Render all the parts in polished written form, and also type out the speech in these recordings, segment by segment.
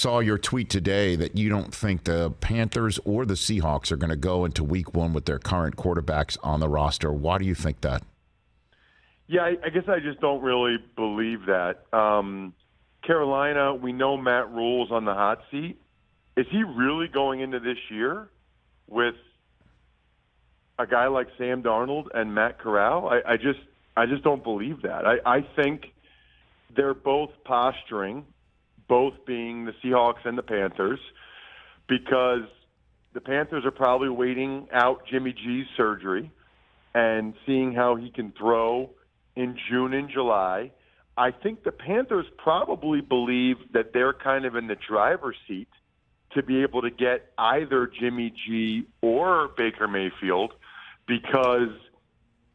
saw your tweet today that you don't think the Panthers or the Seahawks are going to go into week one with their current quarterbacks on the roster. Why do you think that? Yeah, I guess I just don't really believe that. Carolina, we know Matt Rule's on the hot seat. Is he really going into this year with a guy like Sam Darnold and Matt Corral? I just don't believe that. I think they're both posturing, both being the Seahawks and the Panthers, because the Panthers are probably waiting out Jimmy G's surgery and seeing how he can throw in June and July. I think the Panthers probably believe that they're kind of in the driver's seat to be able to get either Jimmy G or Baker Mayfield, because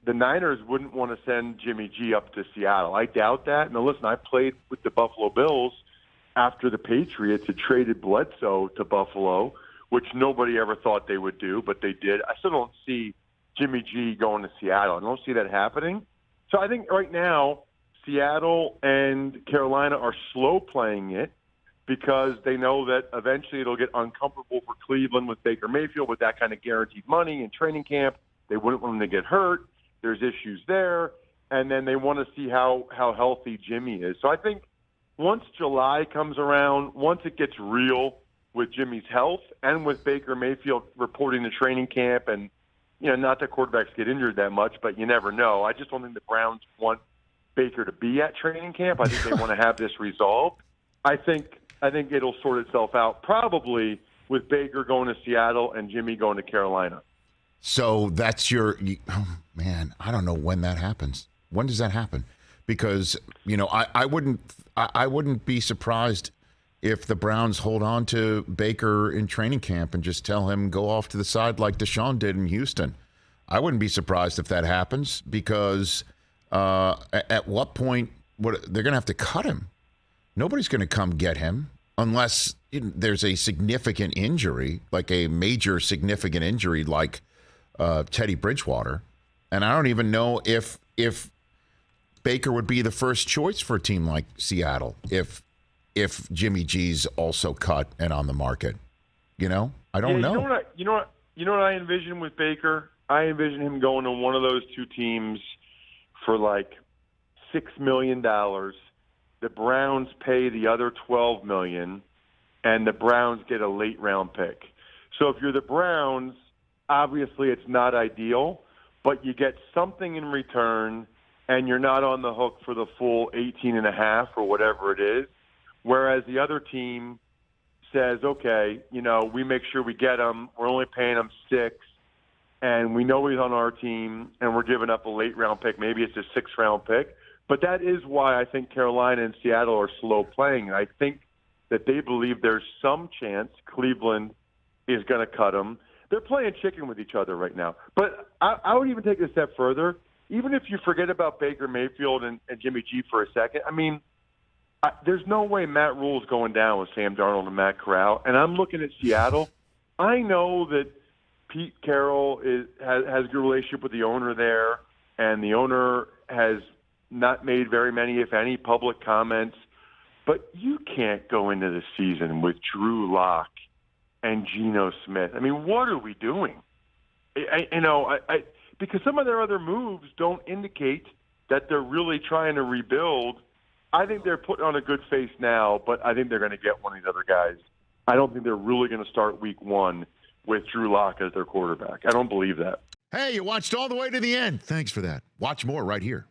the Niners wouldn't want to send Jimmy G up to Seattle. I doubt that. Now, listen, I played with the Buffalo Bills after the Patriots had traded Bledsoe to Buffalo, which nobody ever thought they would do, but they did. I still don't see Jimmy G going to Seattle. I don't see that happening. So I think right now Seattle and Carolina are slow playing it because they know that eventually it'll get uncomfortable for Cleveland with Baker Mayfield with that kind of guaranteed money in training camp. They wouldn't want him to get hurt. There's issues there. And then they want to see how healthy Jimmy is. So I think once July comes around, once it gets real with Jimmy's health and with Baker Mayfield reporting to training camp, and not that quarterbacks get injured that much, but you never know. I just don't think the Browns want Baker to be at training camp. I think they want to have this resolved. I think it'll sort itself out, probably with Baker going to Seattle and Jimmy going to Carolina. So that's oh man, I don't know when that happens. When does that happen? Because I wouldn't be surprised if the Browns hold on to Baker in training camp and just tell him go off to the side like Deshaun did in Houston. I wouldn't be surprised if that happens, because at what point they're going to have to cut him. Nobody's going to come get him unless there's a significant injury, like a major significant injury like Teddy Bridgewater. And I don't even know if Baker would be the first choice for a team like Seattle if Jimmy G's also cut and on the market. I don't know. You know what I envision with Baker? I envision him going to one of those two teams for like $6 million. The Browns pay the other $12 million, and the Browns get a late round pick. So if you're the Browns, obviously it's not ideal, but you get something in return, and you're not on the hook for the full 18.5 or whatever it is. Whereas the other team says, okay, we make sure we get him. We're only paying him $6, and we know he's on our team, and we're giving up a late-round pick. Maybe it's a 6th-round pick. But that is why I think Carolina and Seattle are slow playing. I think that they believe there's some chance Cleveland is going to cut him. They're playing chicken with each other right now. But I would even take it a step further. Even if you forget about Baker Mayfield and Jimmy G for a second, there's no way Matt Rule's going down with Sam Darnold and Matt Corral. And I'm looking at Seattle. I know that Pete Carroll has a good relationship with the owner there, and the owner has not made very many, if any, public comments. But you can't go into the season with Drew Lock and Geno Smith. What are we doing? Because some of their other moves don't indicate that they're really trying to rebuild. I think they're putting on a good face now, but I think they're going to get one of these other guys. I don't think they're really going to start week one with Drew Lock as their quarterback. I don't believe that. Hey, you watched all the way to the end. Thanks for that. Watch more right here.